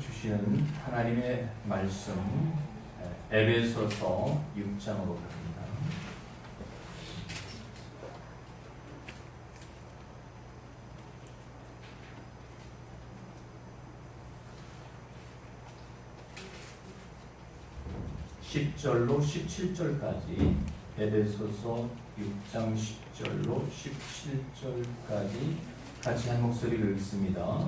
주시는 하나님의 말씀 에베소서 6장으로 갑니다. (10절로) (17절까지) 에베소서 6장 10절로 17절까지 같이 한 목소리로 읽습니다.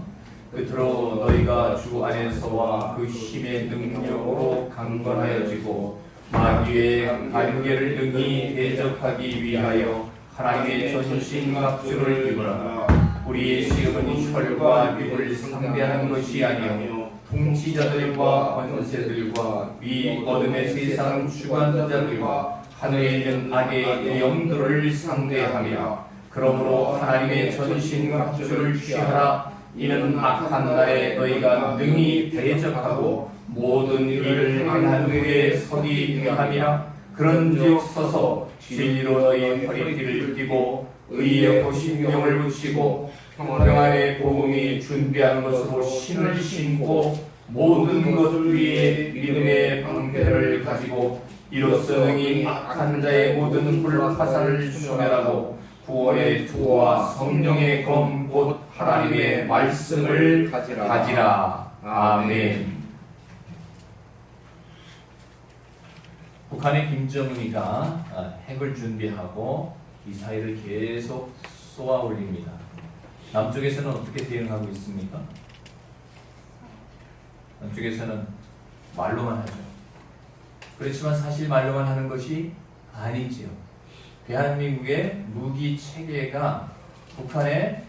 끝으로 너희가 주 안에서와 그 힘의 능력으로 강건하여지고 마귀의 관계를 능히 대적하기 위하여 하나님의 전신갑주를 입으라. 우리의 시험은 혈과 육을 상대하는 것이 아니요 통치자들과 권세들과 위 어둠의 세상 주관자들과 하늘에 있는 악의 영들을 상대하며 그러므로 하나님의 전신갑주를 취하라. 이는 악한 날에 너희가 능히 대적하고 모든 일을 행한 후에 서기 위함이라. 그런즉 서서 진리로 너희 허리띠를 띠고 의의 보신경을 붙이고 평안의 복음이 준비한 것으로 신을 신고 모든 것 위에 믿음의 방패를 가지고 이로써 능히 악한 자의 모든 불화살을 소멸하고 구원의 투와 성령의 검 곧 하나님의 말씀을 가지라. 아멘. 북한의 김정은이가 핵을 준비하고 미사일을 계속 쏘아 올립니다. 남쪽에서는 어떻게 대응하고 있습니까? 남쪽에서는 말로만 하죠. 그렇지만 사실 말로만 하는 것이 아니지요. 대한민국의 무기 체계가 북한에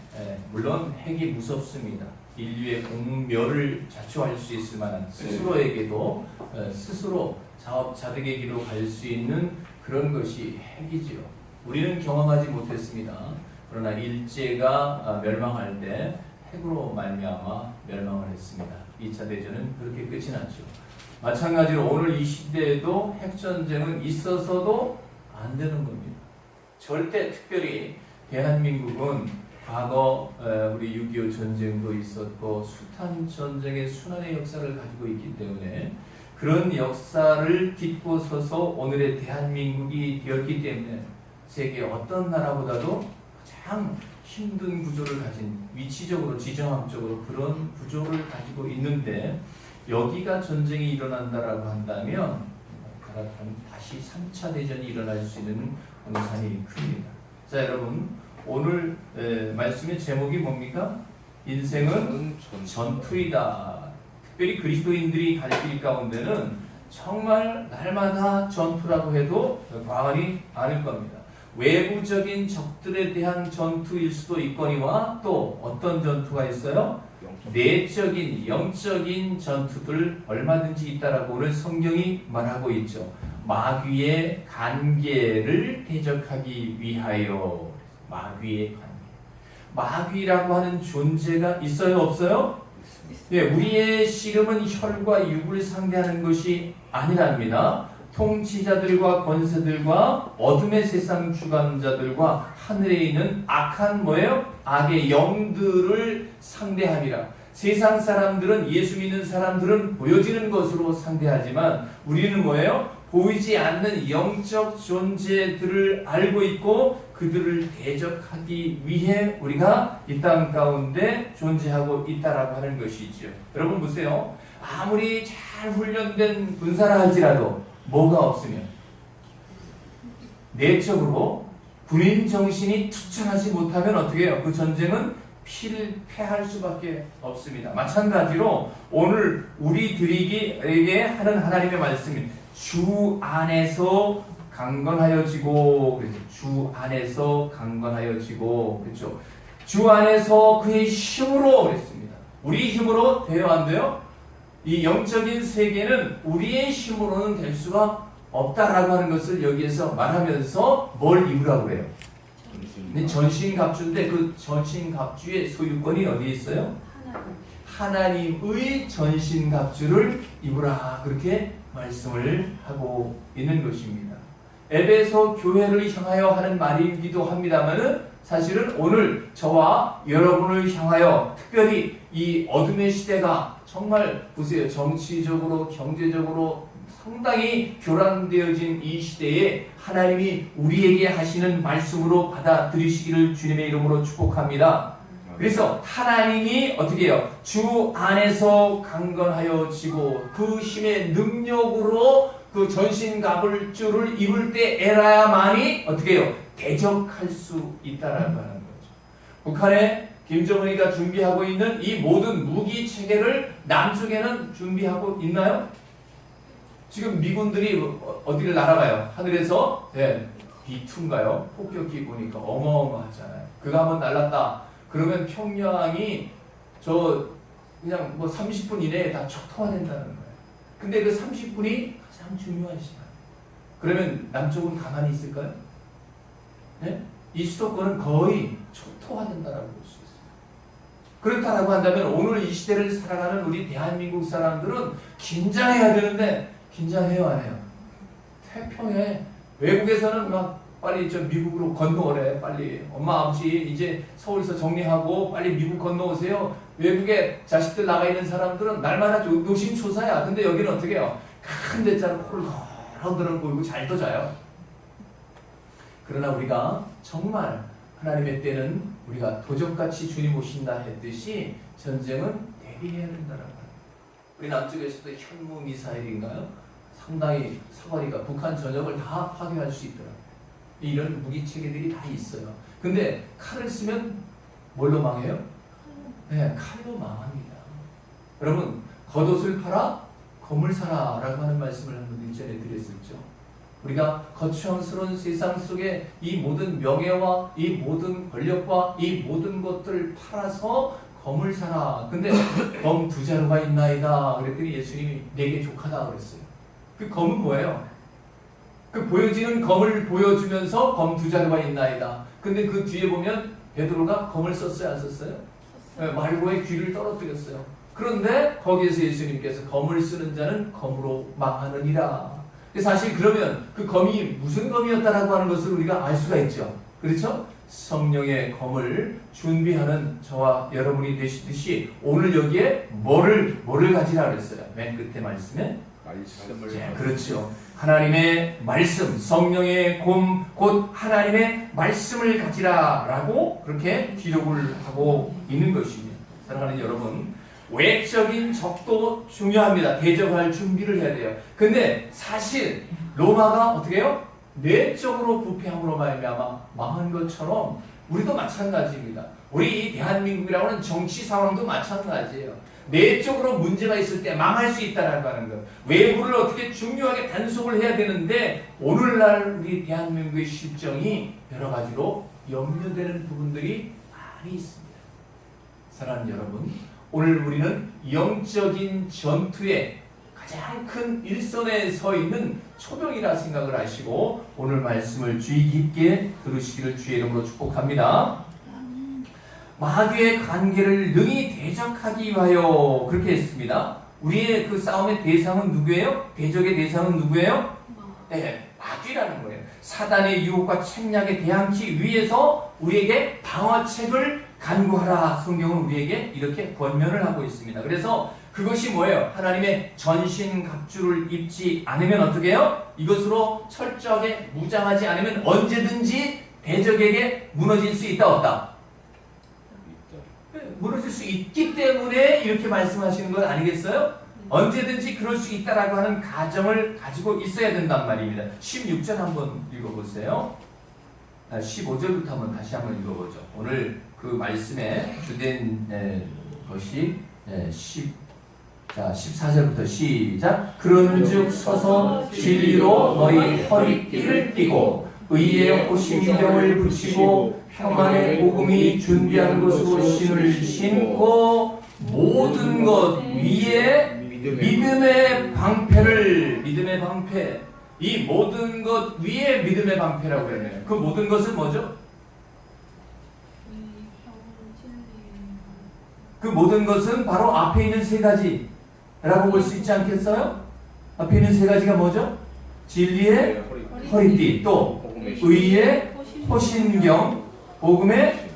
물론 핵이 무섭습니다. 인류의 공멸을 자초할 수 있을 만한 스스로에게도 스스로 자득에게로 갈 수 있는 그런 것이 핵이지요. 우리는 경험하지 못했습니다. 그러나 일제가 멸망할 때 핵으로 말미암아 멸망을 했습니다. 2차 대전은 그렇게 끝이 났죠. 마찬가지로 오늘 이 시대에도 핵전쟁은 있어서도 안 되는 겁니다. 절대 특별히 대한민국은 과거 우리 6.25 전쟁도 있었고 숱한 전쟁의 순환의 역사를 가지고 있기 때문에 그런 역사를 딛고 서서 오늘의 대한민국이 되었기 때문에 세계 어떤 나라보다도 가장 힘든 구조를 가진 위치적으로 지정학적으로 그런 구조를 가지고 있는데 여기가 전쟁이 일어난다라고 한다면 다시 3차 대전이 일어날 수 있는 공산이 큽니다. 자 여러분 오늘 말씀의 제목이 뭡니까? 인생은 전투이다. 특별히 그리스도인들이 갈 길 가운데는 정말 날마다 전투라고 해도 과언이 아닐 겁니다. 외부적인 적들에 대한 전투일 수도 있거니와 또 어떤 전투가 있어요? 내적인 영적인 전투들 얼마든지 있다라고 오늘 성경이 말하고 있죠. 마귀의 관계를 대적하기 위하여. 마귀의 관계. 마귀라고 하는 존재가 있어요, 없어요? 예, 우리의 씨름은 혈과 육을 상대하는 것이 아니랍니다. 통치자들과 권세들과 어둠의 세상 주관자들과 하늘에 있는 악한 뭐예요? 악의 영들을 상대함이라. 세상 사람들은 예수 믿는 사람들은 보여지는 것으로 상대하지만 우리는 뭐예요? 보이지 않는 영적 존재들을 알고 있고 그들을 대적하기 위해 우리가 이 땅 가운데 존재하고 있다라고 하는 것이죠. 여러분 보세요. 아무리 잘 훈련된 군사라 할지라도 뭐가 없으면 내적으로 군인 정신이 투철하지 못하면 어떻게 해요? 그 전쟁은 패할 수밖에 없습니다. 마찬가지로 오늘 우리들에게 하는 하나님의 말씀이 주 안에서 강건하여지고, 그렇죠? 주 안에서 강건하여지고, 그렇죠? 주 안에서 그의 힘으로 그랬습니다. 우리 힘으로 돼요, 안 돼요? 이 영적인 세계는 우리의 힘으로는 될 수가 없다라고 하는 것을 여기에서 말하면서 뭘 입으라고 그래요? 전신갑주인데 그 전신갑주의 소유권이 어디에 있어요? 하나님의 전신갑주를 입으라 그렇게 말씀을 하고 있는 것입니다. 에베소 교회를 향하여 하는 말이기도 합니다만은 사실은 오늘 저와 여러분을 향하여 특별히 이 어둠의 시대가 정말 보세요. 정치적으로 경제적으로 상당히 교란되어진 이 시대에 하나님이 우리에게 하시는 말씀으로 받아들이시기를 주님의 이름으로 축복합니다. 그래서 하나님이 어떻게 해요? 주 안에서 강건하여 지고 그 힘의 능력으로 그 전신갑을줄을 입을 때 에라야만이 어떻게 해요? 대적할 수 있다라고 하는 거죠. 북한의 김정은이가 준비하고 있는 이 모든 무기 체계를 남쪽에는 준비하고 있나요? 지금 미군들이 어디를 날아가요? 하늘에서 B2인가요? 폭격기 보니까 어마어마하잖아요. 그거 한번 날랐다. 그러면 평양이 그냥 뭐 30분 이내에 다 초토화된다는 거예요. 근데 그 30분이 가장 중요한 시간. 그러면 남쪽은 가만히 있을까요? 네? 이 수도권은 거의 초토화된다라고 볼 수 있어요. 그렇다라고 한다면 오늘 이 시대를 살아가는 우리 대한민국 사람들은 긴장해야 되는데 긴장해요, 안 해요? 태평에 외국에서는 막 빨리 미국으로 건너오래. 빨리 엄마 아버지 이제 서울에서 정리하고 빨리 미국 건너오세요. 외국에 자식들 나가 있는 사람들은 날마다 노심초사야. 근데 여기는 어떻게 해요? 큰 데짜리 홀렁홀렁 보이고 잘도 자요. 그러나 우리가 정말 하나님의 때는 우리가 도적같이 주님 오신다 했듯이 전쟁은 대비해야 된다라고 합니다. 우리 남쪽에서도 현무 미사일인가요? 상당히 사거리가 북한 전역을 다 파괴할 수 있더라고요. 이런 무기 체계들이 다 있어요. 근데 칼을 쓰면 뭘로 망해요? 네, 칼로 망합니다. 여러분, 겉옷을 팔아 검을 사라 라고 하는 말씀을 한번 일전에 드렸었죠. 우리가 거추장스러운 세상 속에 이 모든 명예와 이 모든 권력과 이 모든 것들을 팔아서 검을 사라. 근데 검 2자루가 있나이다. 그랬더니 예수님이 내게 족하다 그랬어요. 그 검은 뭐예요? 그 보여지는 검을 보여주면서 검 2자루가 있나이다. 근데 그 뒤에 보면 베드로가 검을 썼어요, 안 썼어요? 네, 말고의 귀를 떨어뜨렸어요. 그런데 거기에서 예수님께서 검을 쓰는 자는 검으로 망하느니라. 사실 그러면 그 검이 무슨 검이었다라고 하는 것을 우리가 알 수가 있죠. 그렇죠? 성령의 검을 준비하는 저와 여러분이 되시듯이 오늘 여기에 뭐를 가지라 그랬어요. 맨 끝에 말씀에 말씀을. 네, 그렇죠. 하나님의 말씀, 성령의 검, 곧 하나님의 말씀을 가지라라고 그렇게 기록을 하고 있는 것입니다. 사랑하는 여러분, 외적인 적도 중요합니다. 대적할 준비를 해야 돼요. 근데 사실 로마가 어떻게 해요? 내적으로 부패함으로 말미암아 망한 것처럼 우리도 마찬가지입니다. 우리 이 대한민국이라고 하는 정치 상황도 마찬가지예요. 내적으로 문제가 있을 때 망할 수 있다라고 하는 것. 외부를 어떻게 중요하게 단속을 해야 되는데 오늘날 우리 대한민국의 실정이 여러 가지로 염려되는 부분들이 많이 있습니다. 사랑하는 여러분, 오늘 우리는 영적인 전투에 가장 큰 일선에 서 있는 초병이라 생각을 하시고 오늘 말씀을 주의 깊게 들으시기를 주의 이름으로 축복합니다. 마귀의 관계를 능히 대적하기 위하여 그렇게 했습니다. 우리의 그 싸움의 대상은 누구예요? 대적의 대상은 누구예요? 네, 마귀라는 거예요. 사단의 유혹과 책략에 대항하기 위해서 우리에게 방어책을 간구하라. 성경은 우리에게 이렇게 권면을 하고 있습니다. 그래서 그것이 뭐예요? 하나님의 전신갑주를 입지 않으면 어떻게 해요? 이것으로 철저하게 무장하지 않으면 언제든지 대적에게 무너질 수 있다, 없다? 무너질 수 있기 때문에 이렇게 말씀하시는 것 아니겠어요? 언제든지 그럴 수 있다라고 하는 가정을 가지고 있어야 된단 말입니다. 16절 한번 읽어보세요. 15절부터 한번 다시 한번 읽어보죠. 오늘 그 말씀에 주된 것이 14절부터 시작. 그런즉 서서 진리로 너희 허리띠를 띠고 의의 호심병을 붙이고 평안의 복음이 준비한 것으로 신을 신고 모든 것 위에 믿음의 방패를 이 모든 것 위에 믿음의 방패라고 했네요. 그 모든 것은 뭐죠? 그 모든 것은 바로 앞에 있는 세 가지라고 볼 수 있지 않겠어요? 앞에 있는 세 가지가 뭐죠? 진리의 허리띠, 또 의의 호신경, 복음의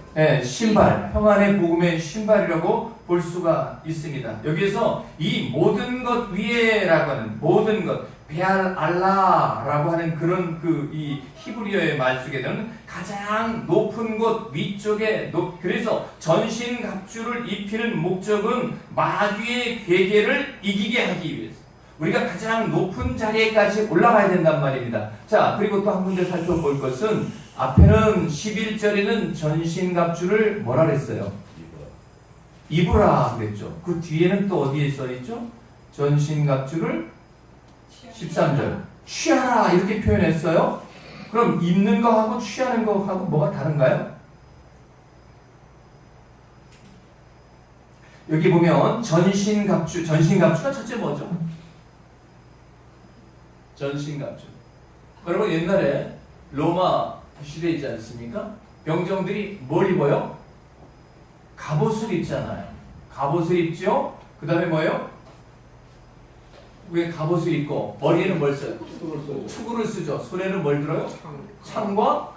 신발, 평안의 복음의 신발이라고 볼 수가 있습니다. 여기에서 이 모든 것 위에라고 하는 모든 것 베알 알라라고 하는 그런 이 히브리어의 말 속에는 가장 높은 곳 위쪽에 그래서 전신 갑주를 입히는 목적은 마귀의 괴계를 이기게 하기 위해서 우리가 가장 높은 자리에까지 올라가야 된단 말입니다. 자, 그리고 또 한 군데 살펴볼 것은 앞에는 11절에는 전신 갑주를 뭐라 그랬어요? 입으라 그랬죠. 그 뒤에는 또 어디에 써 있죠? 전신 갑주를 13절 취하라 이렇게 표현했어요. 그럼 입는 거하고 취하는 거하고 뭐가 다른가요? 여기 보면 전신갑주가 첫째 뭐죠? 전신갑주. 여러분 옛날에 로마 시대 있지 않습니까? 병정들이 뭘 입어요? 갑옷을 입잖아요. 갑옷을 입죠? 그 다음에 뭐예요? 위에 갑옷을 입고 머리에는 뭘 써요? 투구를 쓰죠. 손에는 뭘 들어요? 창과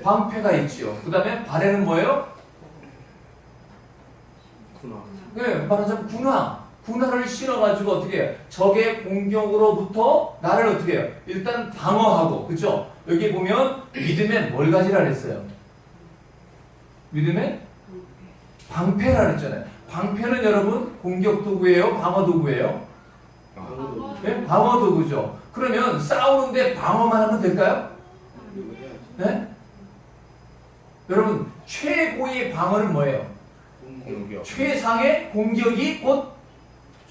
방패가 있지요. 그 다음에 발에는 뭐예요? 네, 말하자면 군화를 신어가지고 어떻게 해요? 적의 공격으로부터 나를 어떻게 해요? 일단 방어하고, 그죠? 여기 보면 믿음에 뭘 가지라 그랬어요? 믿음에 방패라 그랬잖아요. 방패는 여러분 공격 도구예요? 방어 도구예요? 네? 방어 도구죠. 그러면 싸우는데 방어만 하면 될까요? 네? 여러분 최고의 방어는 뭐예요? 공격. 최상의 공격이 곧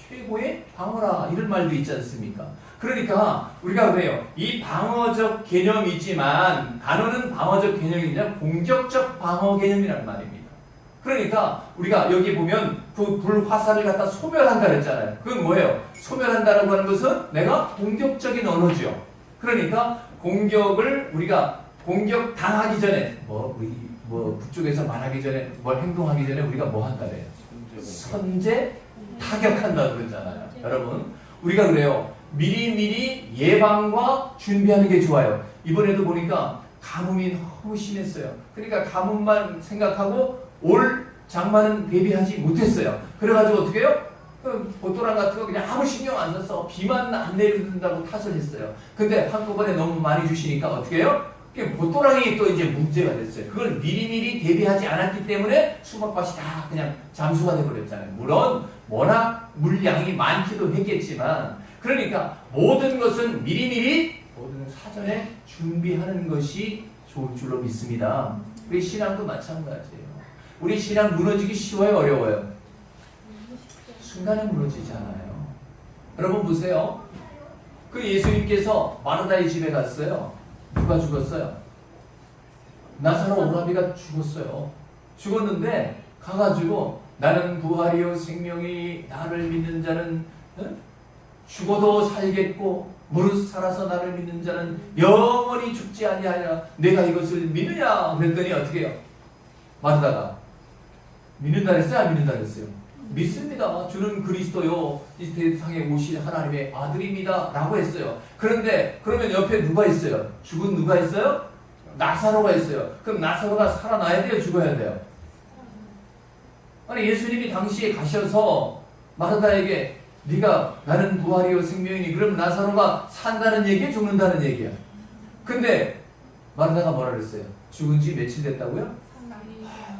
최고의 방어라 이런 말도 있지 않습니까? 그러니까 우리가 그래요. 이 방어적 개념이지만 단어는 방어적 개념이 아니라 공격적 방어 개념이란 말입니다. 그러니까 우리가 여기 보면 그 불화살을 갖다 소멸한다 그랬잖아요. 그건 뭐예요? 소멸한다라고 하는 것은 내가 공격적인 언어죠. 그러니까 공격을 우리가 공격 당하기 전에 북쪽에서 말하기 전에 뭘 행동하기 전에 우리가 뭐 한다 그래요? 선제 타격한다 그러잖아요. 여러분 우리가 그래요. 미리미리 예방과 준비하는 게 좋아요. 이번에도 보니까 가뭄이 너무 심했어요. 그러니까 가뭄만 생각하고 올 장마는 대비하지 못했어요. 그래가지고 어떻게 해요? 보토랑 같은 거 그냥 아무 신경 안 써서 비만 안 내린다고 탓을 했어요. 근데 한꺼번에 너무 많이 주시니까 어떻게 해요? 보토랑이 또 이제 문제가 됐어요. 그걸 미리미리 대비하지 않았기 때문에 수박밭이 다 그냥 잠수가 돼버렸잖아요. 물론 워낙 물량이 많기도 했겠지만 그러니까 모든 것은 미리미리 모든 사전에 준비하는 것이 좋을 줄로 믿습니다. 우리 신앙도 마찬가지예요. 우리 신앙 무너지기 쉬워요? 어려워요? 순간에 무너지잖아요. 여러분 보세요. 그 예수님께서 마르다의 집에 갔어요. 누가 죽었어요? 나사로 오라비가 죽었어요. 죽었는데 가가지고 나는 부활이요 생명이 나를 믿는 자는 죽어도 살겠고 무릇 살아서 나를 믿는 자는 영원히 죽지 아니하냐 내가 이것을 믿느냐 그랬더니 어떻게 해요? 마르다가 믿는다 그랬어요? 안 믿는다 그랬어요? 믿습니다. 주는 그리스도요 이 세상에 오실 하나님의 아들입니다 라고 했어요. 그런데 그러면 옆에 누가 있어요? 죽은 누가 있어요? 나사로가 있어요. 그럼 나사로가 살아나야 돼요? 죽어야 돼요? 아니 예수님이 당시에 가셔서 마르다에게 네가 나는 부활이요 생명이니 그럼 나사로가 산다는 얘기야? 죽는다는 얘기야? 근데 마르다가 뭐라 그랬어요? 죽은 지 며칠 됐다고요?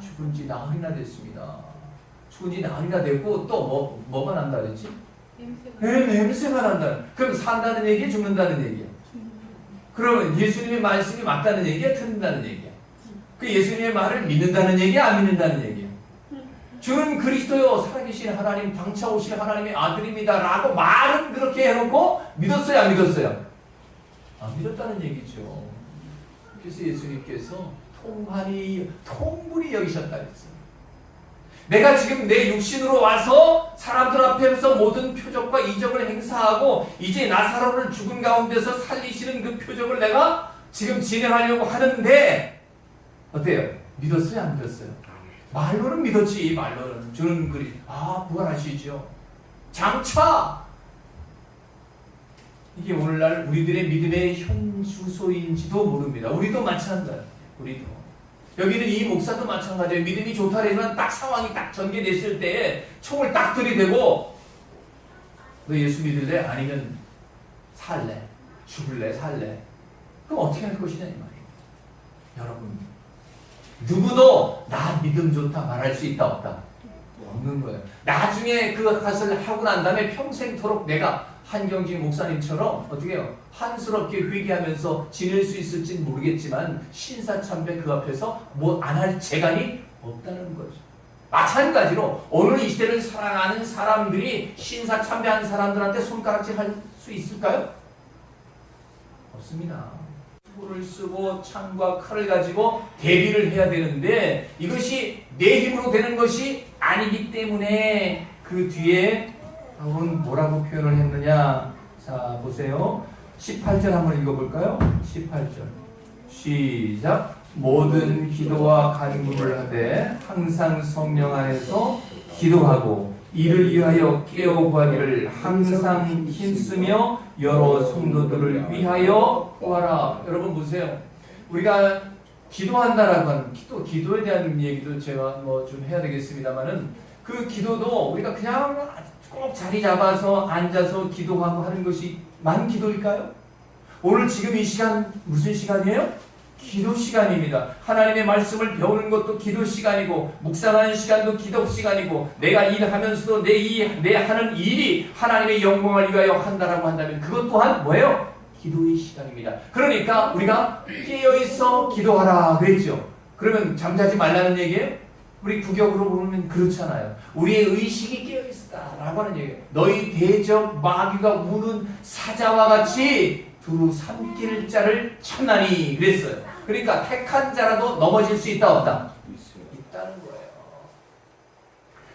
죽은 지 나흘이나 됐습니다. 죽은 지 나흘이나 됐고 또 뭐가 난다 그랬지? 냄새가 난다. 그럼 산다는 얘기야? 죽는다는 얘기야? 그러면 예수님의 말씀이 맞다는 얘기야? 틀린다는 얘기야? 그 예수님의 말을 믿는다는 얘기야? 안 믿는다는 얘기야? 주는 그리스도요 살아계신 하나님 장차 오실 하나님의 아들입니다 라고 말은 그렇게 해놓고 믿었어요? 안 믿었어요? 안 믿었다는 얘기죠. 그래서 예수님께서 통분히 여기셨다 그랬어요. 내가 지금 내 육신으로 와서 사람들 앞에서 모든 표적과 이적을 행사하고 이제 나사로를 죽은 가운데서 살리시는 그 표적을 내가 지금 진행하려고 하는데 어때요? 믿었어요? 안 믿었어요? 말로는 믿었지. 말로는 주는 부활하시죠. 장차 이게 오늘날 우리들의 믿음의 현 주소인지도 모릅니다. 우리도 마찬가지예요. 우리도 여기는 이 목사도 마찬가지예요. 믿음이 좋다 그러지만 딱 상황이 딱 전개됐을 때 총을 딱 들이대고 너 예수 믿을래? 아니면 살래? 죽을래? 살래? 그럼 어떻게 할 것이냐 이 말이에요. 여러분, 누구도 나 믿음 좋다 말할 수 있다 없다? 없는 거예요. 나중에 그것을 하고 난 다음에 평생토록 내가 한경진 목사님처럼 어떻게 해요? 한스럽게 회개하면서 지낼 수 있을지는 모르겠지만 신사참배 그 앞에서 뭐 안 할 재간이 없다는 거죠. 마찬가지로 오늘 이 시대를 사랑하는 사람들이 신사참배하는 사람들한테 손가락질 할 수 있을까요? 없습니다. 을 쓰고 창과 칼을 가지고 대비를 해야 되는데 이것이 내 힘으로 되는 것이 아니기 때문에 그 뒤에 바울은 뭐라고 표현을 했느냐. 자 보세요. 18절 한번 읽어볼까요? 18절 시작. 모든 기도와 간구를 하되 항상 성령 안에서 기도하고 이를 위하여 깨어 구하기를 항상 힘쓰며 여러 성도들을 위하여 구하라. 여러분 보세요. 우리가 기도한다라고 하는 기도에 대한 얘기도 제가 뭐 좀 해야 되겠습니다만은 그 기도도 우리가 그냥 꼭 자리 잡아서 앉아서 기도하고 하는 것이만 기도일까요? 오늘 지금 이 시간 무슨 시간이에요? 기도 시간입니다. 하나님의 말씀을 배우는 것도 기도 시간이고 묵상하는 시간도 기도 시간이고 내가 일하면서도 내 하는 일이 하나님의 영광을 위하여 한다라고 한다면 그것 또한 뭐예요? 기도의 시간입니다. 그러니까 우리가 깨어있어 기도하라 그랬죠. 그러면 잠자지 말라는 얘기예요? 우리 구격으로 보면 그렇잖아요. 우리의 의식이 깨어있다라고 하는 얘기예요. 너희 대적 마귀가 우는 사자와 같이 두루 삼킬 자를 찾나니 그랬어요. 그러니까 택한 자라도 넘어질 수 있다 없다? 있다는 거예요.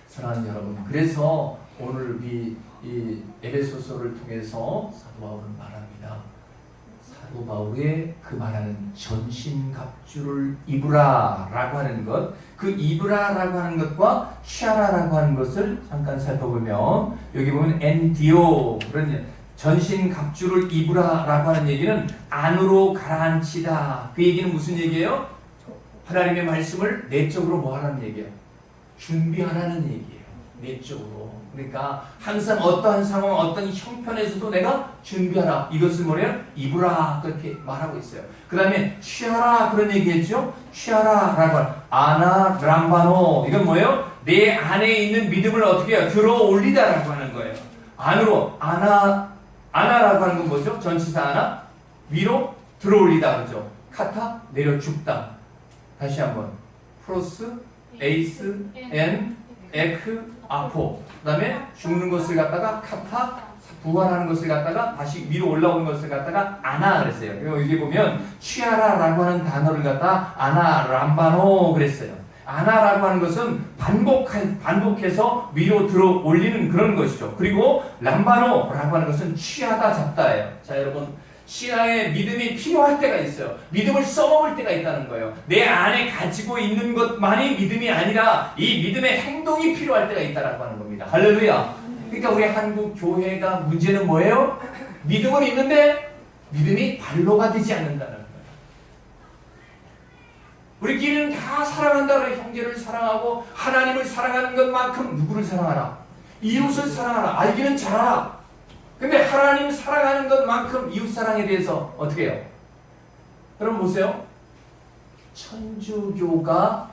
사랑하는 여러분, 그래서 오늘 이 에베소서를 통해서 사도 바울은 말합니다. 사도 바울의 그 말하는 전신갑주를 입으라 라고 하는 것, 그 입으라 라고 하는 것과 취하라 라고 하는 것을 잠깐 살펴보면 여기 보면 엔디오 그런 전신 갑주를 입으라 라고 하는 얘기는 안으로 가라앉히다. 그 얘기는 무슨 얘기예요? 하나님의 말씀을 내적으로 뭐 하라는 얘기예요? 준비하라는 얘기예요. 내적으로. 그러니까 항상 어떠한 상황, 어떤 형편에서도 내가 준비하라. 이것을 뭐래요? 입으라. 그렇게 말하고 있어요. 그 다음에 취하라. 그런 얘기했죠? 취하라. 라고 아나 람바노. 이건 뭐예요? 내 안에 있는 믿음을 어떻게 해요? 들어 올리다. 라고 하는 거예요. 안으로 아나라고 하는 건 뭐죠? 전치사 아나? 위로 들어올리다 그죠? 카타? 내려 죽다. 다시 한번 프로스, 에이스, 엔, 에크, 아포. 그 다음에 죽는 것을 갖다가 카타, 부활하는 것을 갖다가 다시 위로 올라오는 것을 갖다가 아나 그랬어요. 그리고 여기 보면 취하라 라고 하는 단어를 갖다 아나 람바노 그랬어요. 아나라고 하는 것은 반복해서 위로 들어 올리는 그런 것이죠. 그리고 람바노라고 하는 것은 취하다 잡다예요. 자 여러분, 신앙에 믿음이 필요할 때가 있어요. 믿음을 써먹을 때가 있다는 거예요. 내 안에 가지고 있는 것만이 믿음이 아니라 이 믿음의 행동이 필요할 때가 있다라고 하는 겁니다. 할렐루야. 그러니까 우리 한국 교회가 문제는 뭐예요? 믿음은 있는데 믿음이 발로가 되지 않는다는 거예요. 우리끼리는 다 사랑한다는 형제를 사랑하고 하나님을 사랑하는 것만큼 누구를 사랑하라? 이웃을 사랑하라. 알기는 잘하라. 근데 하나님 사랑하는 것만큼 이웃사랑에 대해서 어떻게 해요? 여러분 보세요. 천주교가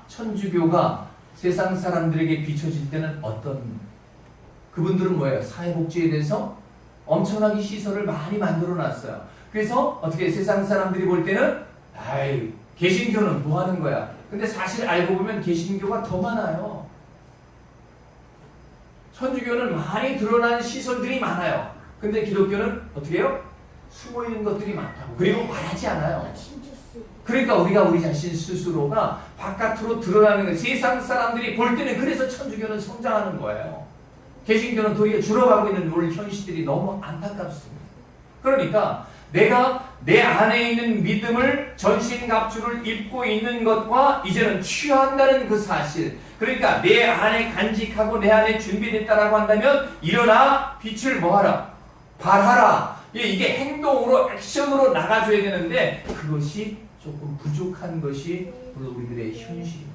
세상 사람들에게 비춰질 때는 어떤 그분들은 뭐예요? 사회복지에 대해서 엄청나게 시설을 많이 만들어 놨어요. 그래서 어떻게 세상 사람들이 볼 때는 아이 개신교는 뭐 하는 거야? 근데 사실 알고 보면 개신교가 더 많아요. 천주교는 많이 드러나는 시설들이 많아요. 근데 기독교는 어떻게 해요? 숨어 있는 것들이 많다고. 그리고 말하지 않아요. 그러니까 우리가 우리 자신 스스로가 바깥으로 드러나는 거예요. 세상 사람들이 볼 때는 그래서 천주교는 성장하는 거예요. 개신교는 도리어 줄어가고 있는 우리 현실들이 너무 안타깝습니다. 그러니까 내가 내 안에 있는 믿음을 전신갑주를 입고 있는 것과 이제는 취한다는 그 사실, 그러니까 내 안에 간직하고 내 안에 준비됐다라고 한다면 일어나 빛을 뭐하라? 발하라. 이게 행동으로 액션으로 나가줘야 되는데 그것이 조금 부족한 것이 물론 우리들의 현실입니다.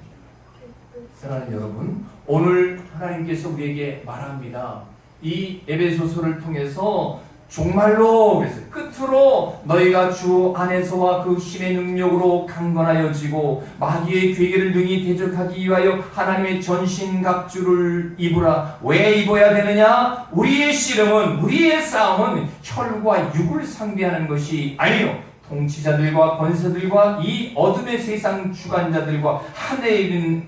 사랑하는 여러분, 오늘 하나님께서 우리에게 말합니다. 이 에베소서를 통해서 정말로 그랬어요. 끝으로 너희가 주 안에서와 그 힘의 능력으로 강건하여지고 마귀의 괴계를 능히 대적하기 위하여 하나님의 전신갑주를 입으라. 왜 입어야 되느냐? 우리의 씨름은, 우리의 싸움은 혈과 육을 상대하는 것이 아니요 통치자들과 권세들과 이 어둠의 세상 주관자들과 하늘에 있는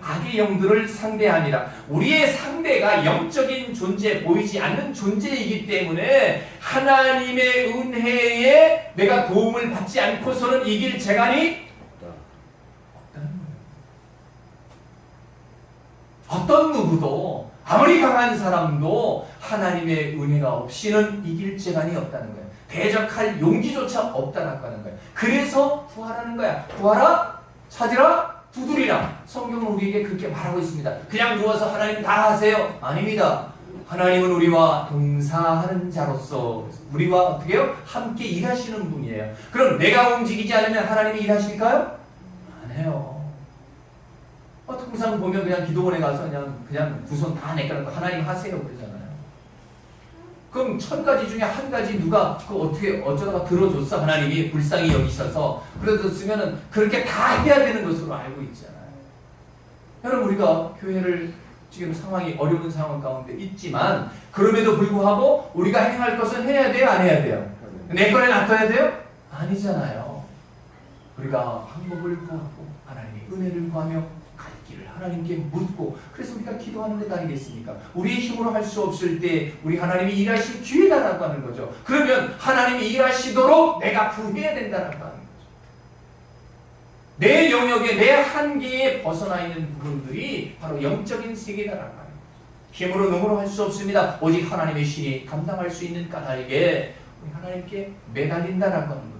악의 영들을 상대하니라. 우리의 상대가 영적인 존재, 보이지 않는 존재이기 때문에 하나님의 은혜에 내가 도움을 받지 않고서는 이길 재간이 없다는 거예요. 어떤 누구도, 아무리 강한 사람도 하나님의 은혜가 없이는 이길 재간이 없다는 거예요. 대적할 용기조차 없다라고 하는 거예요. 그래서 구하라는 거야. 구하라, 찾으라, 두드리라. 성경은 우리에게 그렇게 말하고 있습니다. 그냥 누워서 하나님 다 하세요. 아닙니다. 하나님은 우리와 동사하는 자로서 우리와 어떻게 해요? 함께 일하시는 분이에요. 그럼 내가 움직이지 않으면 하나님이 일하실까요? 안 해요. 통상 보면 그냥 기도원에 가서 그냥 두 손 다 내껴놓고 하나님 하세요 그러잖아요. 그럼 1000가지 중에 한 가지 누가 어떻게 어쩌다가 들어줬어? 하나님이 불쌍히 여기셔서 그래뒀으면은 그렇게 다 해야 되는 것으로 알고 있잖아요. 여러분, 우리가 교회를 지금 상황이 어려운 상황 가운데 있지만 그럼에도 불구하고 우리가 행할 것은 해야 돼요? 안 해야 돼요? 내 거에 놔둬야 돼요? 아니잖아요. 우리가 방법을 구하고 하나님의 은혜를 구하며 갈 길을 하나님께 묻고, 그래서 우리가 기도하는 것 아니겠습니까? 우리의 힘으로 할 수 없을 때 우리 하나님이 일하실 기회다라고 하는 거죠. 그러면 하나님이 일하시도록 내가 구해야 된다라고 하는 거죠. 내 영역에, 내 한계에 벗어나 있는 부분들이 바로 영적인 세계다라고 하는 거죠. 힘으로 능으로 할 수 없습니다. 오직 하나님의 신이 감당할 수 있는 까닭에 우리 하나님께 매달린다라고 하는 거죠.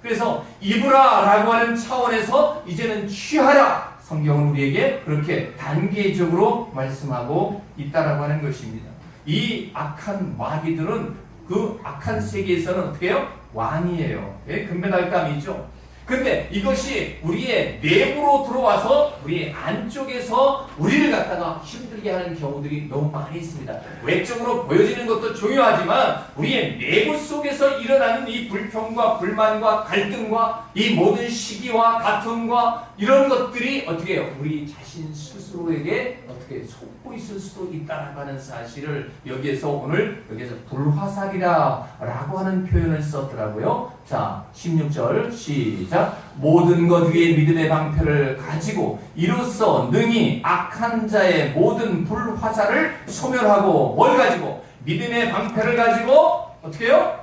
그래서 입으라라고 하는 차원에서 이제는 취하라. 성경은 우리에게 그렇게 단계적으로 말씀하고 있다라고 하는 것입니다. 이 악한 마귀들은 그 악한 세계에서는 어떻게 해요? 왕이에요. 예? 금메달감이죠. 근데 이것이 우리의 내부로 들어와서 우리 안쪽에서 우리를 갖다가 힘들게 하는 경우들이 너무 많이 있습니다. 외적으로 보여지는 것도 중요하지만 우리의 내부 속에서 일어나는 이 불평과 불만과 갈등과 이 모든 시기와 다툼과 이런 것들이 어떻게 해요? 우리 자신 스스로에게 어떻게 속고 있을 수도 있다라고 하는 사실을 여기에서 불화살이라고 하는 표현을 썼더라고요. 자, 16절 시작. 모든 것 위에 믿음의 방패를 가지고 이로써 능히 악한 자의 모든 불화살을 소멸하고, 뭘 가지고? 믿음의 방패를 가지고 어떻게 해요?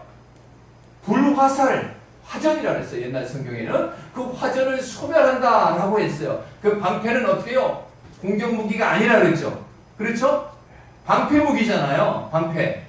불화살, 화전이라 그랬어요. 옛날 성경에는 그 화전을 소멸한다라고 했어요. 그 방패는 어떻게 해요? 공격 무기가 아니라 그랬죠. 그렇죠? 방패 무기잖아요. 방패.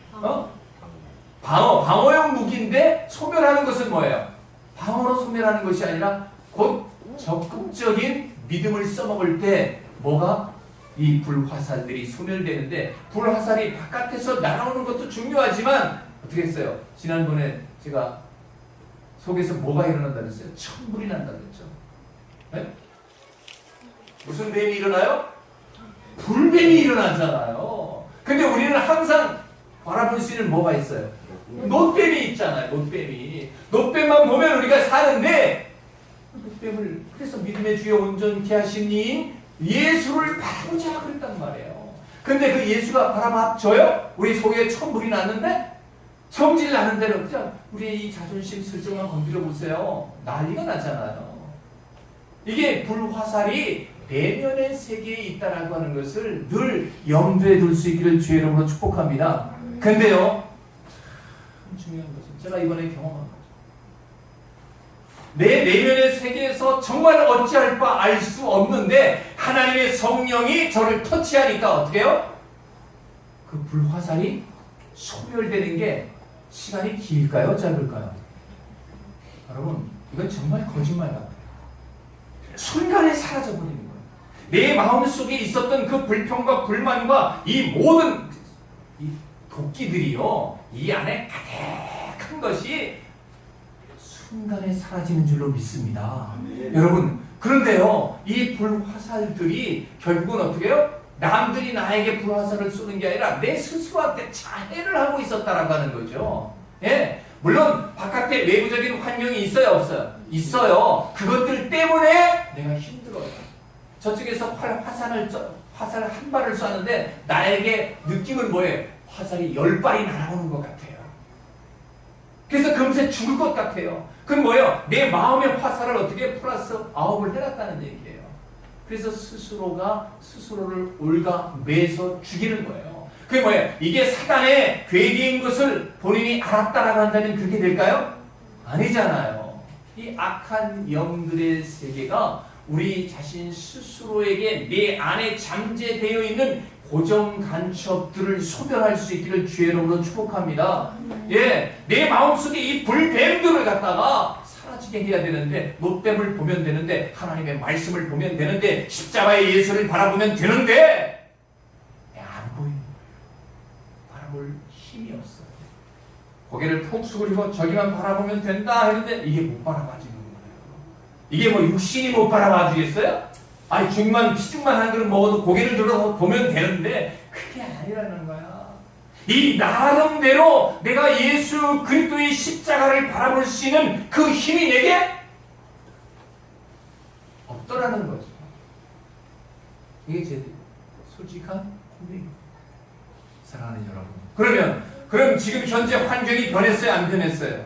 방어용 무기인데 소멸하는 것은 뭐예요? 방어로 소멸하는 것이 아니라 곧 적극적인 믿음을 써먹을 때 뭐가? 이 불화살들이 소멸되는데, 불화살이 바깥에서 날아오는 것도 중요하지만 어떻게 했어요? 지난번에 제가 속에서 뭐가 일어난다 그랬어요? 천불이 난다 그랬죠. 네? 무슨 뱀이 일어나요? 불뱀이 일어나잖아요. 근데 우리는 항상 바라볼 수 있는 뭐가 있어요? 놋뱀이 있잖아요. 놋뱀만 보면 우리가 사는데, 놋뱀을, 그래서 믿음의 주여 온전케 하시니 예수를 바라보자 그랬단 말이에요. 근데 그 예수가 바라봐줘요? 우리 속에 천불이 났는데? 성질 나는 대로 그냥 우리의 이 자존심 슬쩍만 건드려 보세요. 난리가 나잖아요. 이게 불화살이 내면의 세계에 있다라고 하는 것을 늘 염두에 둘 수 있기를 주의 이름으로 축복합니다. 근데요, 중요한 것은 제가 이번에 경험한 거죠. 내 내면의 세계에서 정말 어찌할 바 알 수 없는데 하나님의 성령이 저를 터치하니까 어떻게 해요? 그 불화살이 소멸되는 게 시간이 길까요? 짧을까요? 여러분, 이건 정말 거짓말 같아요. 순간에 사라져버리는 거예요. 내 마음속에 있었던 그 불평과 불만과 이 모든 이 도끼들이요, 이 안에 가득한 것이 순간에 사라지는 줄로 믿습니다. 여러분, 그런데요, 이 불화살들이 결국은 어떻게 해요? 남들이 나에게 불화살을 쏘는 게 아니라 내 스스로한테 자해를 하고 있었다라고 하는 거죠. 예? 물론 바깥에 외부적인 환경이 있어요, 없어요? 있어요. 그것들 때문에 내가 힘들어요. 저쪽에서 화살 한 발을 쏘는데 나에게 느낌은 뭐예요? 화살이 10발이 날아오는 것 같아요. 그래서 금세 죽을 것 같아요. 그건 뭐예요? 내 마음의 화살을 어떻게 플러스 9을 해놨다는 얘기예요. 그래서 스스로가 스스로를 올가매서 죽이는 거예요. 그게 뭐예요? 이게 사단의 괴계인 것을 본인이 알았다라고 한다면 그렇게 될까요? 아니잖아요. 이 악한 영들의 세계가 우리 자신 스스로에게 내 안에 잠재되어 있는 고정 간첩들을 소멸할 수 있기를 주의 이름으로 축복합니다. 예, 내 마음속에 이 불뱀들을 갖다가 사라지게 해야 되는데, 못뱀을 보면 되는데, 하나님의 말씀을 보면 되는데, 십자가의 예수를 바라보면 되는데, 안 보이는 거예요. 바라볼 힘이 없어요. 고개를 푹 숙이고 저기만 바라보면 된다 했는데 이게 못 바라봐지는 거예요. 이게 뭐 육신이 못 바라봐주겠어요? 아니 죽만 피죽만 한 그릇 먹어도 고개를 들어서 보면 되는데 그게 아니라는 거야. 이 나름대로 내가 예수 그리스도의 십자가를 바라볼 수 있는 그 힘이 내게 없더라는 거죠. 이게 제 솔직한 고백입니다. 사랑하는 여러분. 그럼 지금 현재 환경이 변했어요? 안 변했어요?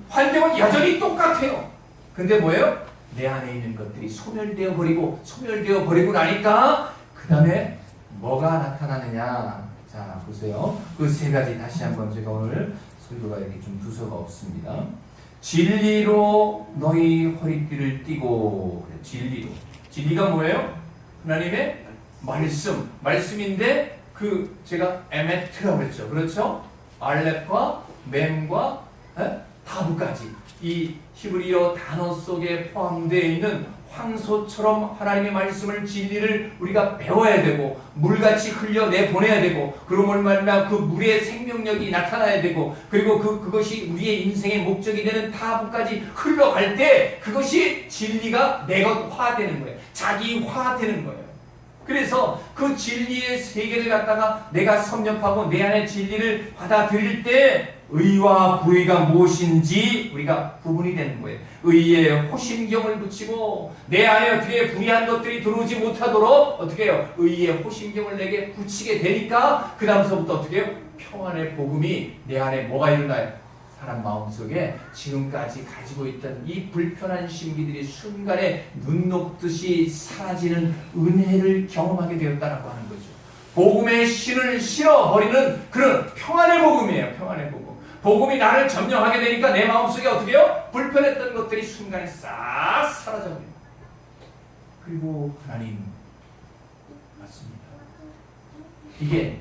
환경은 여전히 똑같아요. 근데 뭐예요? 내 안에 있는 것들이 소멸되어 버리고 나니까 그 다음에 뭐가 나타나느냐. 자 보세요. 그 세 가지 다시 한번 제가 오늘 설교가 이렇게 좀 두서가 없습니다. 진리로 너희 허리띠를 띠고. 진리가 뭐예요? 하나님의 말씀인데 그 제가 에메트라고 그랬죠. 그렇죠? 알렙과 mem과 다부까지 이 히브리어 단어 속에 포함되어 있는 황소처럼 하나님의 말씀을 진리를 우리가 배워야 되고 물같이 흘려내보내야 되고 그러므로 말미암아 그 물의 생명력이 나타나야 되고 그리고 그것이 우리의 인생의 목적이 되는 다부까지 흘러갈 때 그것이 진리가 내 것화되는 거예요. 자기화되는 거예요. 그래서 그 진리의 세계를 갖다가 내가 섭렵하고 내 안에 진리를 받아들일 때 의와 불의가 무엇인지 우리가 구분이 되는 거예요. 의에 호심경을 붙이고 내 안에 어떻게 불의한 것들이 들어오지 못하도록 어떻게 해요? 의에 호심경을 내게 붙이게 되니까 그 다음서부터 어떻게 해요? 평안의 복음이 내 안에 뭐가 일어나요? 사람 마음속에 지금까지 가지고 있던 이 불편한 심기들이 순간에 눈 녹듯이 사라지는 은혜를 경험하게 되었다라고 하는 거죠. 복음의 신을 실어버리는 그런 평안의 복음이에요. 평안의 복음. 복음이 나를 점령하게 되니까 내 마음속에 어떻게 해요? 불편했던 것들이 순간에 싹 사라져버립니다. 그리고 하나님 맞습니다. 이게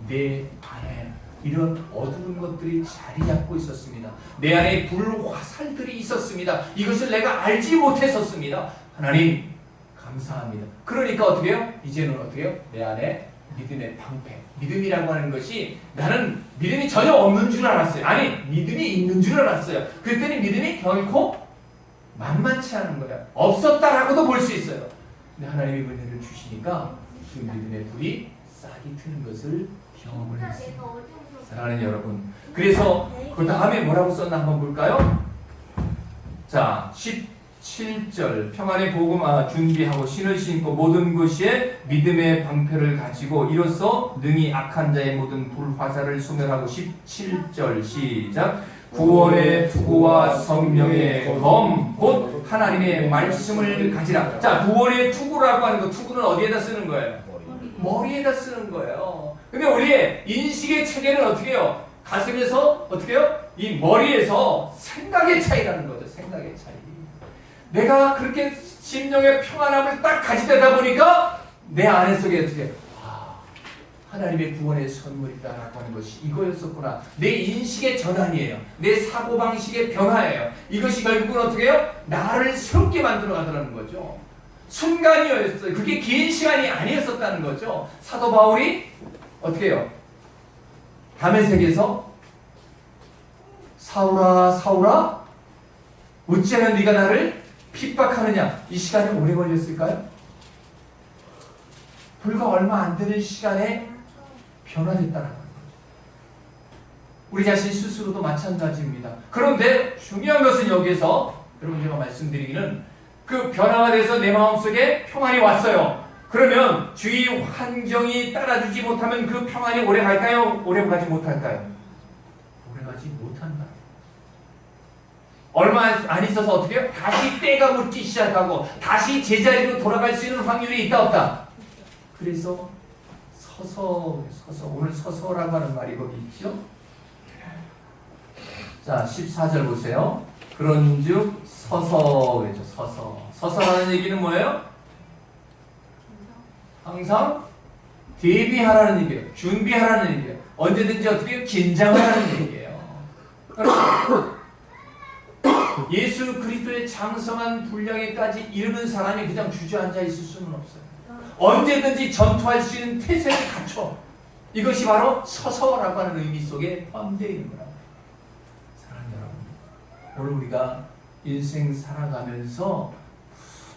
내 안에 이런 어두운 것들이 자리 잡고 있었습니다. 내 안에 불화살들이 있었습니다. 이것을 내가 알지 못했었습니다. 하나님 감사합니다. 그러니까 어떻게 해요? 이제는 어떻게 해요? 내 안에 믿음의 방패. 믿음이라고 하는 것이 나는 믿음이 전혀 없는 줄 알았어요. 아니 믿음이 있는 줄 알았어요. 그랬더니 믿음이 결코 만만치 않은 거야. 없었다라고도 볼 수 있어요. 근데 하나님이 은혜를 주시니까 그 믿음의 불이 싹이 트는 것을 경험을 했습니다. 사랑하는 여러분. 그래서 그 다음에 뭐라고 썼나 한번 볼까요? 자 17절 평안의 복음 준비하고 신을 신고 모든 것에 믿음의 방패를 가지고 이로써 능히 악한 자의 모든 불화살을 소멸하고 17절 시작 구원의 투구와 성령의 검 곧 하나님의 말씀을 가지라. 자 구원의 투구라고 하는 거 투구는 어디에다 쓰는 거예요? 머리에다 쓰는 거예요. 근데 우리의 인식의 체계는 어떻게 해요? 가슴에서 어떻게 해요? 이 머리에서 생각의 차이라는 거죠. 생각의 차이. 내가 그렇게 심령의 평안함을 딱 가지다 보니까 내 안에 속에 어떻게 하나님의 구원의 선물이다라고 하는 것이 이거였었구나. 내 인식의 전환이에요. 내 사고방식의 변화예요. 이것이 결국은 어떻게 해요? 나를 새롭게 만들어 가더라는 거죠. 순간이었어요. 그게 긴 시간이 아니었었다는 거죠. 사도 바울이 어떻게 해요? 다메섹에서 사울아 사울아 어찌하면 네가 나를 핍박하느냐? 이 시간이 오래 걸렸을까요? 불과 얼마 안 되는 시간에 변화됐다는 거예요. 우리 자신 스스로도 마찬가지입니다. 그런데 중요한 것은 여기에서 여러분 제가 말씀드리기는 그 변화가 돼서 내 마음속에 평안이 왔어요. 그러면 주위 환경이 따라주지 못하면 그 평안이 오래 갈까요? 오래 가지 못할까요? 오래 가지 못한다. 얼마 안 있어서 어떻게 해요? 다시 때가 묻기 시작하고 다시 제자리로 돌아갈 수 있는 확률이 있다 없다. 그래서 서서 오늘 서서라고 하는 말이 거기 있죠. 자 14절 보세요. 그런즉 서서 왜죠? 서서라는 얘기는 뭐예요? 항상 대비하라는 얘기예요. 준비하라는 얘기예요. 언제든지 어떻게 긴장하라는 얘기예요. 예수 그리스도의 장성한 분량에까지 이르는 사람이 그냥 주저앉아 있을 수는 없어요. 언제든지 전투할 수 있는 태세를 갖춰. 이것이 바로 서서라고 하는 의미 속에 포함되어 있는 거라고. 사랑하는 여러분, 오늘 우리가 인생 살아가면서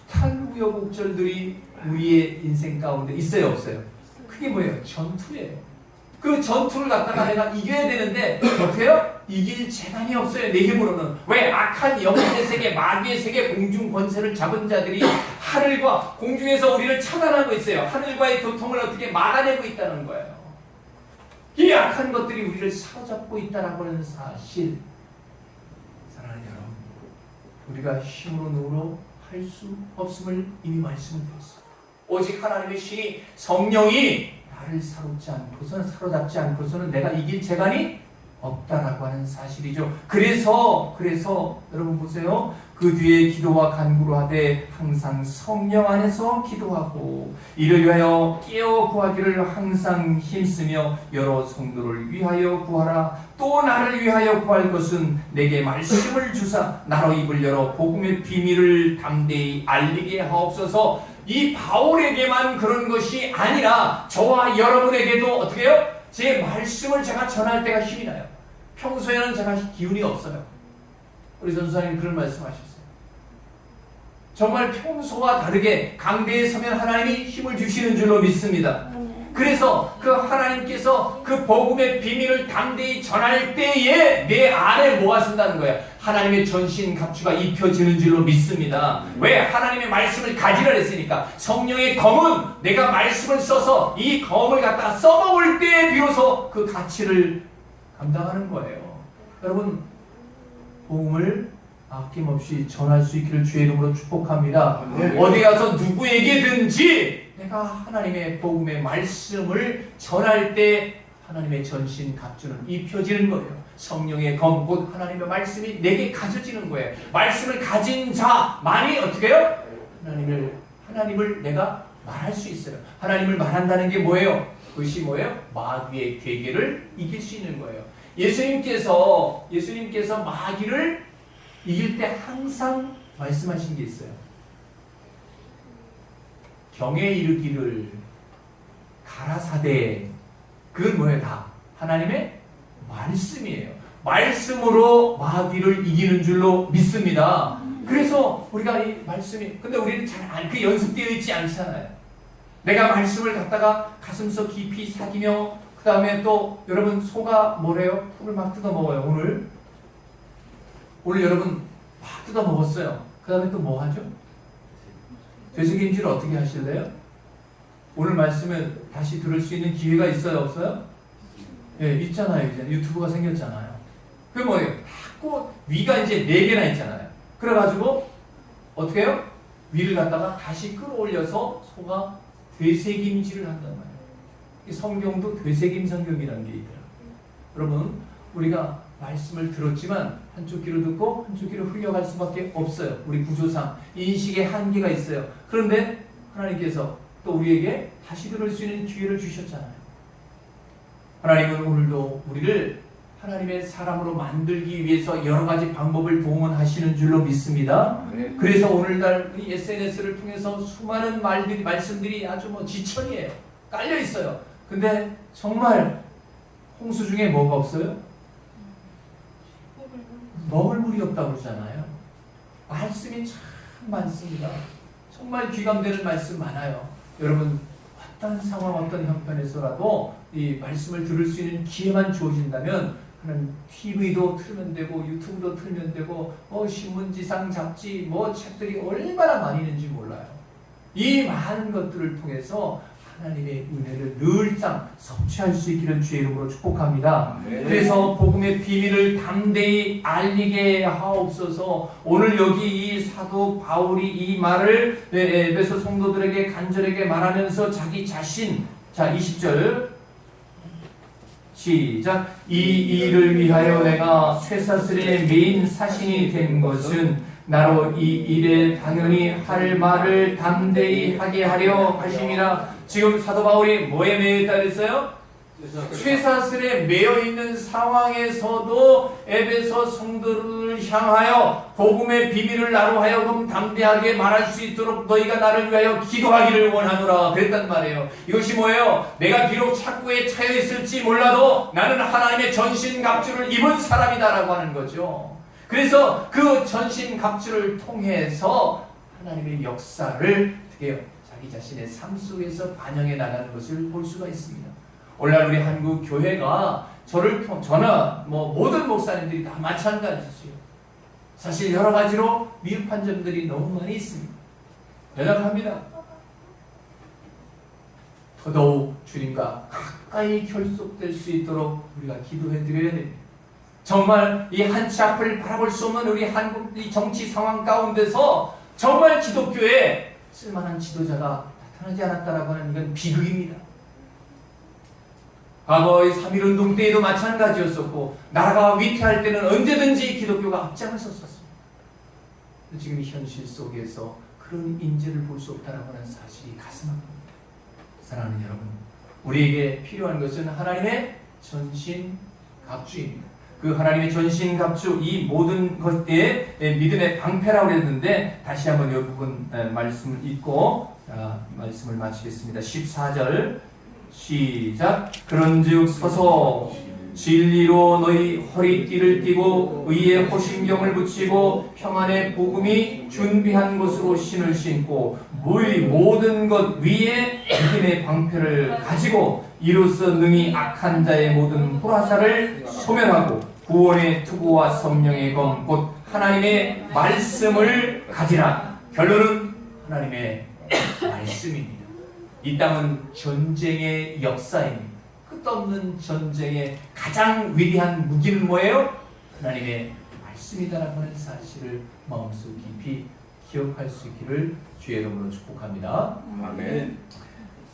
숱한 우여곡절들이 우리의 인생 가운데 있어요 없어요? 그게 뭐예요? 전투예요. 그 전투를 갖다가 내가 이겨야 되는데 어떻게 해요? 이길 재간이 없어요. 내 힘으로는. 왜? 악한 영혼의 세계, 마귀의 세계, 공중 권세를 잡은 자들이 하늘과 공중에서 우리를 차단하고 있어요. 하늘과의 교통을 어떻게 막아내고 있다는 거예요. 이 악한 것들이 우리를 사로잡고 있다라고 하는 사실. 사랑하는 여러분, 우리가 힘으로 능으로 할 수 없음을 이미 말씀을 드렸어요. 오직 하나님의 신이 성령이 나를 사로잡지 않고서는 내가 이길 재간이 없다라고 하는 사실이죠. 그래서 여러분 보세요. 그 뒤에 기도와 간구로 하되 항상 성령 안에서 기도하고 이를 위하여 깨어 구하기를 항상 힘쓰며 여러 성도를 위하여 구하라. 또 나를 위하여 구할 것은 내게 말씀을 주사 나로 입을 열어 복음의 비밀을 담대히 알리게 하옵소서. 이 바울에게만 그런 것이 아니라 저와 여러분에게도 어떻게 해요? 제 말씀을 제가 전할 때가 힘이 나요. 평소에는 제가 기운이 없어요. 우리 전사님 그런 말씀하셨어요. 정말 평소와 다르게 강대에 서면 하나님이 힘을 주시는 줄로 믿습니다. 그래서 그 하나님께서 그 복음의 비밀을 담대히 전할 때에 내 안에 뭐가 쓴다는 거예요? 하나님의 전신 갑주가 입혀지는 줄로 믿습니다. 왜? 하나님의 말씀을 가지라 했으니까. 성령의 검은 내가 말씀을 써서 이 검을 갖다가 써먹을 때 비로소 그 가치를 감당하는 거예요. 여러분, 복음을 아낌없이 전할 수 있기를 주의 이름으로 축복합니다. 어디 가서 누구에게든지 내가 하나님의 복음의 말씀을 전할 때 하나님의 전신 갑주는 입혀지는 거예요. 성령의 검, 곧 하나님의 말씀이 내게 가져지는 거예요. 말씀을 가진 자만이 어떻게 해요? 하나님을 내가 말할 수 있어요. 하나님을 말한다는 게 뭐예요? 그것이 뭐예요? 마귀의 괴계를 이길 수 있는 거예요. 예수님께서 마귀를 이길 때 항상 말씀하신 게 있어요. 경에 이르기를 가라사대. 그건 뭐예요? 다 하나님의 말씀이에요. 말씀으로 마귀를 이기는 줄로 믿습니다. 그래서 우리가 이 말씀이, 근데 우리는 잘 그 연습되어 있지 않잖아요. 내가 말씀을 갖다가 가슴속 깊이 사기며 그 다음에 또 여러분 소가 뭐래요? 풀을 막 뜯어 먹어요. 오늘 여러분 막 뜯어 먹었어요. 그 다음에 또 뭐 하죠? 되새김질을 어떻게 하실래요? 오늘 말씀을 다시 들을 수 있는 기회가 있어요? 없어요? 예, 있잖아요. 이제 유튜브가 생겼잖아요. 그게 뭐예요? 자꾸 위가 이제 4개나 있잖아요. 그래가지고 어떻게 해요? 위를 갖다가 다시 끌어올려서 소가 되새김질을 한단 말이에요. 이 성경도 되새김 성경이라는 게 있더라고요. 여러분, 우리가 말씀을 들었지만 한쪽 귀로 듣고 한쪽 귀로 흘려갈 수밖에 없어요. 우리 구조상 인식의 한계가 있어요. 그런데 하나님께서 또 우리에게 다시 들을 수 있는 기회를 주셨잖아요. 하나님은 오늘도 우리를 하나님의 사람으로 만들기 위해서 여러 가지 방법을 동원하시는 줄로 믿습니다. 그래서 오늘날 이 SNS를 통해서 수많은 말씀들이 아주 지천이에요. 깔려 있어요. 근데 정말 홍수 중에 뭐가 없어요? 먹을 물이 없다고 그러잖아요. 말씀이 참 참 많습니다. 정말 귀감되는 말씀 많아요. 여러분 어떤 상황, 어떤 형편에서라도 이 말씀을 들을 수 있는 기회만 주어진다면 하는 TV도 틀면 되고 유튜브도 틀면 되고 신문지상 잡지 책들이 얼마나 많이 있는지 몰라요. 이 많은 것들을 통해서 하나님의 은혜를 늘상 섭취할 수 있기를 주의 이름으로 축복합니다. 그래서 복음의 비밀을 담대히 알리게 하옵소서. 오늘 여기 이 사도 바울이 이 말을 에베소 성도들에게 간절하게 말하면서 자기 자신, 자 20절 시작. 이 일을 위하여 내가 쇠사슬에 매인 사신이 된 것은 나로 이 일에 당연히 할 말을 담대히 하게 하려 하심이라. 지금 사도 바울이 뭐에 매여 있다 그랬어요? 쇠사슬에 매여 있는 상황에서도 에베소 성도를 향하여 복음의 비밀을 나로 하여금 담대하게 말할 수 있도록 너희가 나를 위하여 기도하기를 원하노라 그랬단 말이에요. 이것이 뭐예요? 내가 비록 착고에 차여 있을지 몰라도 나는 하나님의 전신갑주를 입은 사람이다라고 하는 거죠. 그래서 그 전신갑주를 통해서 하나님의 역사를 어떻게 자기 자신의 삶 속에서 반영해 나가는 것을 볼 수가 있습니다. 오늘날 우리 한국 교회가 저나 모든 목사님들이 다 마찬가지죠. 사실 여러 가지로 미흡한 점들이 너무 많이 있습니다. 연락합니다. 더더욱 주님과 가까이 결속될 수 있도록 우리가 기도해 드려야 됩니다. 정말 이 한치 앞을 바라볼 수 없는 우리 한국 이 정치 상황 가운데서 정말 기독교에 쓸만한 지도자가 나타나지 않았다라고 하는 건 비극입니다. 과거의 3.1운동 때에도 마찬가지였었고 나라가 위태할 때는 언제든지 기독교가 앞장을 섰었습니다. 지금 이 현실 속에서 그런 인재를 볼 수 없다라고 하는 사실이 가슴 아픕니다. 사랑하는 여러분, 우리에게 필요한 것은 하나님의 전신갑주입니다. 그 하나님의 전신갑주, 이 모든 것에 믿음의 방패라고 했는데 다시 한번 이 부분 말씀을 읽고 말씀을 마치겠습니다. 14절 시작. 그런즉 서서 진리로 너희 허리띠를 띠고 의의 호심경을 붙이고 평안의 복음이 준비한 것으로 신을 신고 모든 것 위에 믿음의 방패를 가지고 이로써 능히 악한 자의 모든 불화살을 소멸하고 구원의 투구와 성령의 검 곧 하나님의 말씀을 가지라. 결론은 하나님의 말씀입니다. 이 땅은 전쟁의 역사입니다. 끝없는 전쟁의 가장 위대한 무기는 뭐예요? 하나님의 말씀이다라고 하는 사실을 마음속 깊이 기억할 수 있기를 주의 이름으로 축복합니다. 아멘.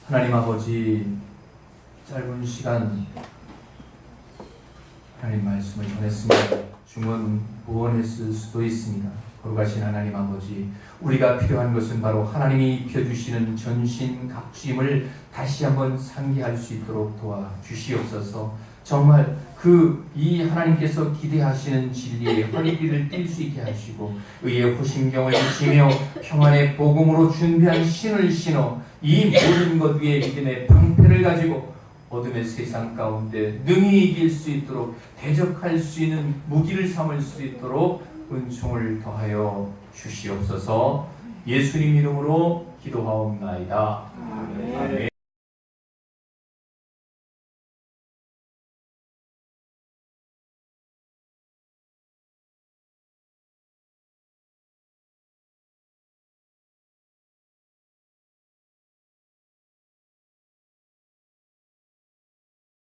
하나님 아버지, 짧은 시간 하나님 말씀을 전했습니다. 중언부언했을 수도 있습니다. 거룩하신 하나님 아버지, 우리가 필요한 것은 바로 하나님이 입혀주시는 전신갑주임을 다시 한번 상기할 수 있도록 도와주시옵소서. 정말 이 하나님께서 기대하시는 진리의 허리띠를 띨 수 있게 하시고 의의 호심경을 지며 평안의 복음으로 준비한 신을 신어 이 모든 것 위에 믿음의 방패를 가지고 어둠의 세상 가운데 능히 이길 수 있도록 대적할 수 있는 무기를 삼을 수 있도록 은총을 더하여 주시옵소서. 예수님 이름으로 기도하옵나이다. 아멘.